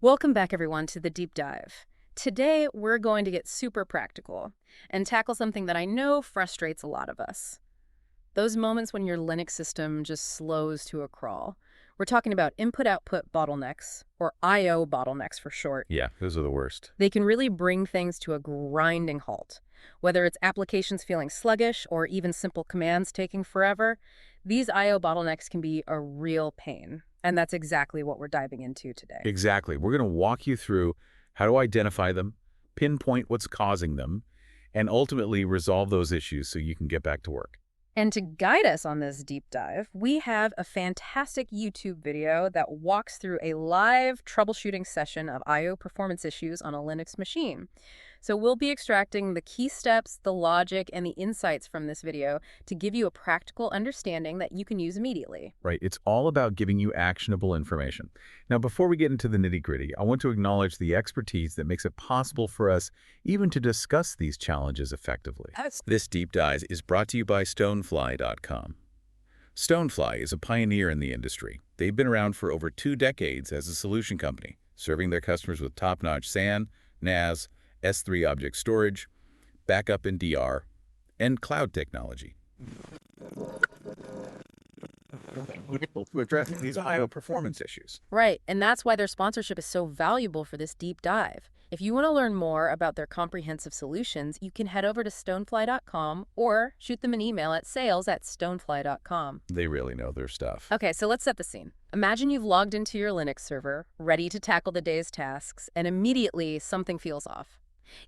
Welcome back, everyone, to the deep dive. Today, we're going to get super practical and tackle something that I know frustrates a lot of us. Those moments when your Linux system just slows to a crawl. We're talking about input-output bottlenecks, or I/O bottlenecks for short. Yeah, those are the worst. They can really bring things to a grinding halt. Whether it's applications feeling sluggish or even simple commands taking forever, these I/O bottlenecks can be a real pain. And that's exactly what we're diving into today. Exactly. We're going to walk you through how to identify them, pinpoint what's causing them, and ultimately resolve those issues so you can get back to work. And to guide us on this deep dive, we have a fantastic YouTube video that walks through a live troubleshooting session of I/O performance issues on a Linux machine. So we'll be extracting the key steps, the logic, and the insights from this video to give you a practical understanding that you can use immediately. Right? It's all about giving you actionable information. Now, before we get into the nitty-gritty, I want to acknowledge the expertise that makes it possible for us even to discuss these challenges effectively. This deep dive is brought to you by Stonefly.com. Stonefly is a pioneer in the industry. They've been around for over 2 decades as a solution company, serving their customers with top-notch SAN, NAS, S3 object storage, backup and DR, and cloud technology. To address these I/O performance issues. Right, and that's why their sponsorship is so valuable for this deep dive. If you want to learn more about their comprehensive solutions, you can head over to stonefly.com or shoot them an email at sales@stonefly.com. They really know their stuff. Okay, so let's set the scene. Imagine you've logged into your Linux server, ready to tackle the day's tasks, and immediately something feels off.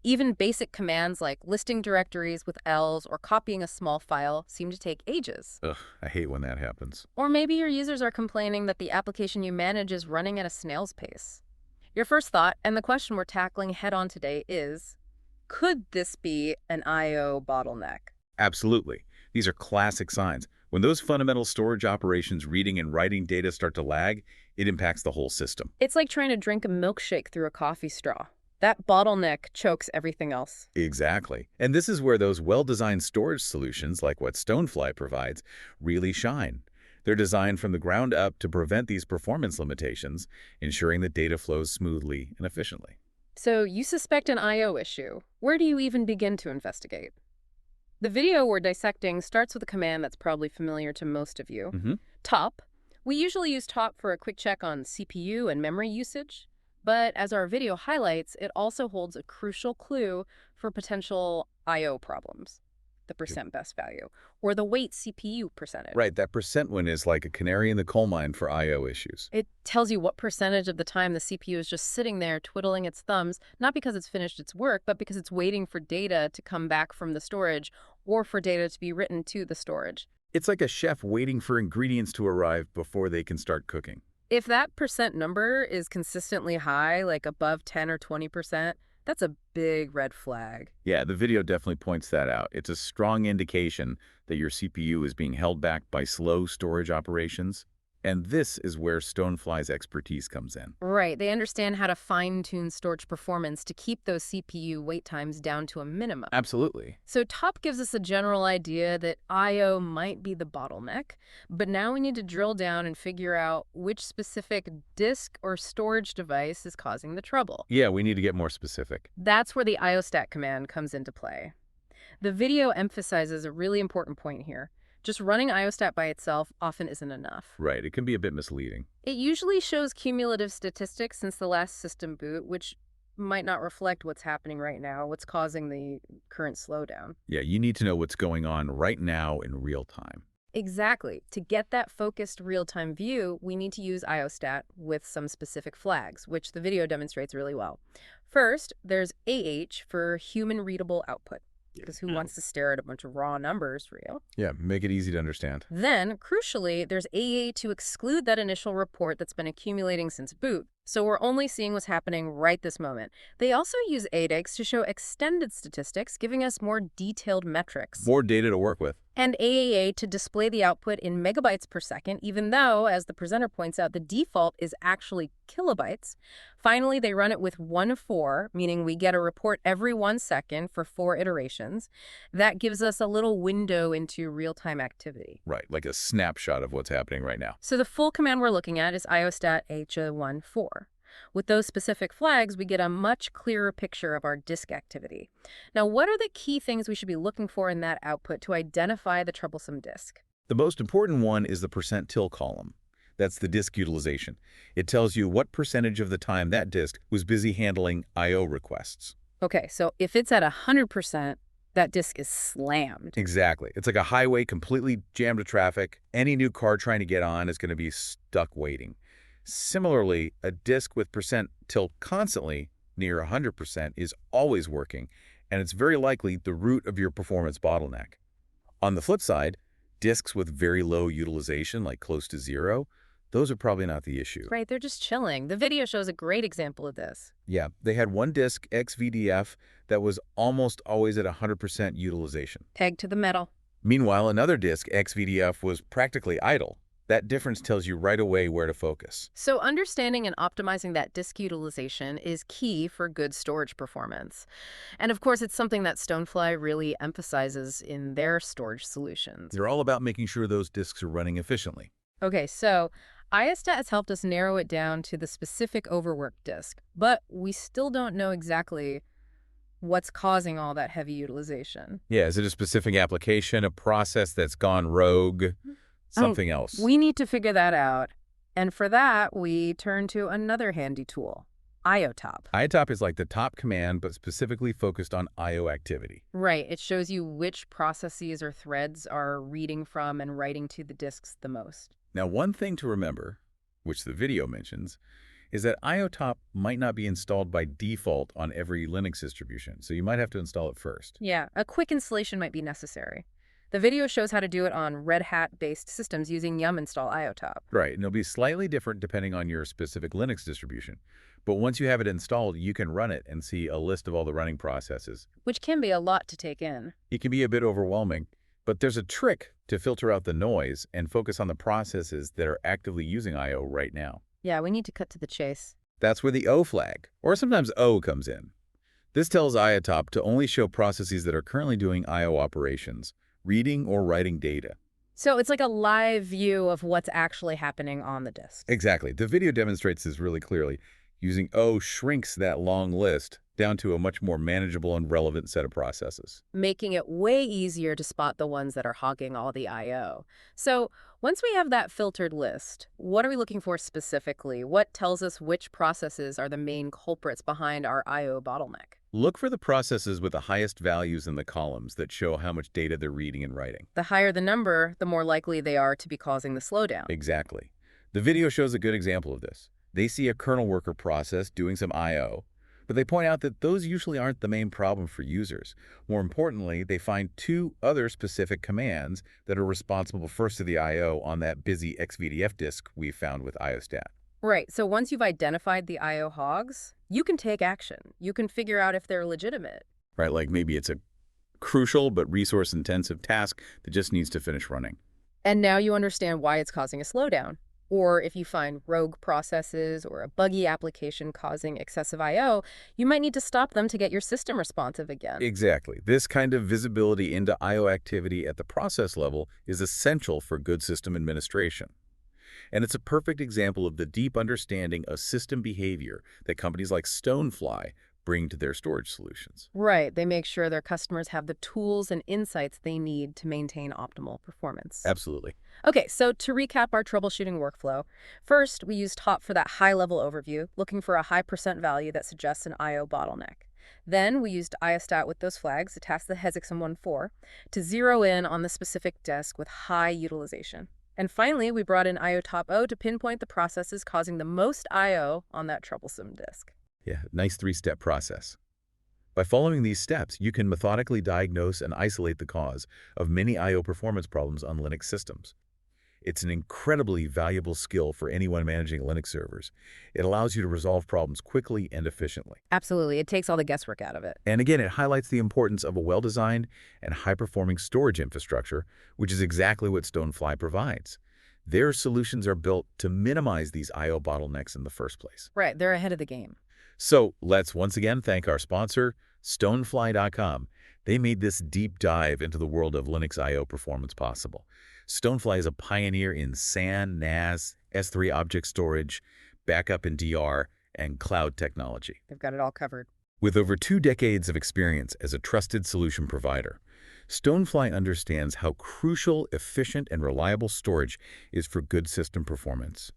Even basic commands like listing directories with Ls or copying a small file seem to take ages. Ugh, I hate when that happens. Or maybe your users are complaining that the application you manage is running at a snail's pace. Your first thought, and the question we're tackling head-on today is, could this be an I/O bottleneck? Absolutely. These are classic signs. When those fundamental storage operations reading and writing data start to lag, it impacts the whole system. It's like trying to drink a milkshake through a coffee straw. That bottleneck chokes everything else. Exactly. And this is where those well-designed storage solutions, like what Stonefly provides, really shine. They're designed from the ground up to prevent these performance limitations, ensuring that data flows smoothly and efficiently. So you suspect an I/O issue. Where do you even begin to investigate? The video we're dissecting starts with a command that's probably familiar to most of you. Top. We usually use top for a quick check on CPU and memory usage. But as our video highlights, it also holds a crucial clue for potential I/O problems. The percent best value, or the wait CPU percentage. Right, that percent win is like a canary in the coal mine for I/O issues. It tells you what percentage of the time the CPU is just sitting there twiddling its thumbs, not because it's finished its work, but because it's waiting for data to come back from the storage or for data to be written to the storage. It's like a chef waiting for ingredients to arrive before they can start cooking. If that percent number is consistently high, like above 10 or 20%, that's a big red flag. Yeah, the video definitely points that out. It's a strong indication that your CPU is being held back by slow storage operations. And this is where Stonefly's expertise comes in. Right. They understand how to fine-tune storage performance to keep those CPU wait times down to a minimum. Absolutely. So top gives us a general idea that I/O might be the bottleneck, but now we need to drill down and figure out which specific disk or storage device is causing the trouble. Yeah, we need to get more specific. That's where the IOSTAT command comes into play. The video emphasizes a really important point here. Just running IOSTAT by itself often isn't enough. Right, it can be a bit misleading. It usually shows cumulative statistics since the last system boot, which might not reflect what's happening right now, what's causing the current slowdown. Yeah, you need to know what's going on right now in real time. Exactly. To get that focused real-time view, we need to use IOSTAT with some specific flags, which the video demonstrates really well. First, there's AH for human readable output, because who wants to stare at a bunch of raw numbers for you? Yeah, make it easy to understand. Then, crucially, there's AA to exclude that initial report that's been accumulating since boot. So we're only seeing what's happening right this moment. They also use ADEX to show extended statistics, giving us more detailed metrics. More data to work with. And AAA to display the output in megabytes per second, even though, as the presenter points out, the default is actually kilobytes. Finally, they run it with 1 of 4, meaning we get a report every 1 second for 4 iterations. That gives us a little window into real-time activity. Right, like a snapshot of what's happening right now. So the full command we're looking at is iostat h14. With those specific flags, we get a much clearer picture of our disk activity. Now, what are the key things we should be looking for in that output to identify the troublesome disk? The most important one is the % column. That's the disk utilization. It tells you what percentage of the time that disk was busy handling I/O requests. Okay, so if it's at 100%, that disk is slammed. Exactly. It's like a highway completely jammed with traffic. Any new car trying to get on is going to be stuck waiting. Similarly, a disk with % constantly near 100% is always working, and it's very likely the root of your performance bottleneck. On the flip side, disks with very low utilization, like close to zero, those are probably not the issue. Right, they're just chilling. The video shows a great example of this. Yeah, they had one disk, XVDF, that was almost always at 100% utilization. Pegged to the metal. Meanwhile, another disk, XVDF, was practically idle. That difference tells you right away where to focus. So understanding and optimizing that disk utilization is key for good storage performance. And of course, it's something that Stonefly really emphasizes in their storage solutions. They're all about making sure those disks are running efficiently. Okay, so IOSTAT has helped us narrow it down to the specific overworked disk, but we still don't know exactly what's causing all that heavy utilization. Yeah, is it a specific application, a process that's gone rogue, something else? We need to figure that out. And for that, we turn to another handy tool, IOTOP. IOTOP is like the top command, but specifically focused on I/O activity. Right. It shows you which processes or threads are reading from and writing to the disks the most. Now, one thing to remember, which the video mentions, is that IOTOP might not be installed by default on every Linux distribution, so you might have to install it first. Yeah, a quick installation might be necessary. The video shows how to do it on Red Hat-based systems using yum install IOTOP. Right, and it'll be slightly different depending on your specific Linux distribution. But once you have it installed, you can run it and see a list of all the running processes. Which can be a lot to take in. It can be a bit overwhelming, but there's a trick to filter out the noise and focus on the processes that are actively using I/O right now. Yeah, we need to cut to the chase. That's where the O flag, or sometimes O, comes in. This tells IOTOP to only show processes that are currently doing I/O operations, reading or writing data. So it's like a live view of what's actually happening on the disk. Exactly. The video demonstrates this really clearly. Using O shrinks that long list down to a much more manageable and relevant set of processes. Making it way easier to spot the ones that are hogging all the I/O. So once we have that filtered list, what are we looking for specifically? What tells us which processes are the main culprits behind our I/O bottleneck? Look for the processes with the highest values in the columns that show how much data they're reading and writing. The higher the number, the more likely they are to be causing the slowdown. Exactly. The video shows a good example of this. They see a kernel worker process doing some I/O, but they point out that those usually aren't the main problem for users. More importantly, they find two other specific commands that are responsible first to the I/O on that busy XVDF disk we found with IOSTAT. Right, so once you've identified the I/O hogs, you can take action. You can figure out if they're legitimate. Right, like maybe it's a crucial but resource-intensive task that just needs to finish running. And now you understand why it's causing a slowdown. Or if you find rogue processes or a buggy application causing excessive I/O, you might need to stop them to get your system responsive again. Exactly. This kind of visibility into I/O activity at the process level is essential for good system administration. And it's a perfect example of the deep understanding of system behavior that companies like Stonefly bring to their storage solutions. Right. They make sure their customers have the tools and insights they need to maintain optimal performance. Absolutely. Okay, so to recap our troubleshooting workflow, first, we used TOP for that high-level overview, looking for a high % value that suggests an I/O bottleneck. Then we used IOSTAT with those flags, attached the hexagon 1.4, to zero in on the specific disk with high utilization. And finally, we brought in IOTOP-O to pinpoint the processes causing the most I/O on that troublesome disk. Yeah, nice three-step process. By following these steps, you can methodically diagnose and isolate the cause of many I/O performance problems on Linux systems. It's an incredibly valuable skill for anyone managing Linux servers. It allows you to resolve problems quickly and efficiently. Absolutely. It takes all the guesswork out of it. And again, it highlights the importance of a well-designed and high-performing storage infrastructure, which is exactly what Stonefly provides. Their solutions are built to minimize these I/O bottlenecks in the first place. Right. They're ahead of the game. So let's once again thank our sponsor, Stonefly.com. They made this deep dive into the world of Linux I/O performance possible. Stonefly is a pioneer in SAN, NAS, S3 object storage, backup and DR, and cloud technology. They've got it all covered. With over 2 decades of experience as a trusted solution provider, Stonefly understands how crucial, efficient, and reliable storage is for good system performance.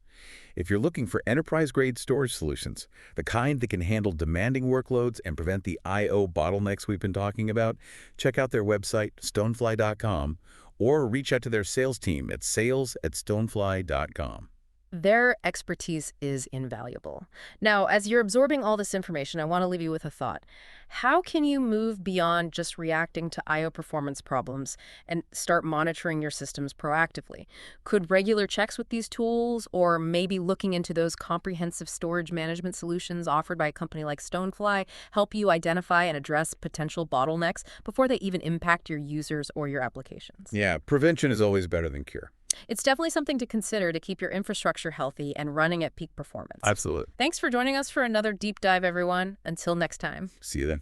If you're looking for enterprise-grade storage solutions, the kind that can handle demanding workloads and prevent the I/O bottlenecks we've been talking about, check out their website, stonefly.com, or reach out to their sales team at sales@stonefly.com. Their expertise is invaluable. Now, as you're absorbing all this information, I want to leave you with a thought. How can you move beyond just reacting to I/O performance problems and start monitoring your systems proactively? Could regular checks with these tools, or maybe looking into those comprehensive storage management solutions offered by a company like Stonefly, help you identify and address potential bottlenecks before they even impact your users or your applications? Yeah, prevention is always better than cure. It's definitely something to consider to keep your infrastructure healthy and running at peak performance. Absolutely. Thanks for joining us for another deep dive, everyone. Until next time. See you then.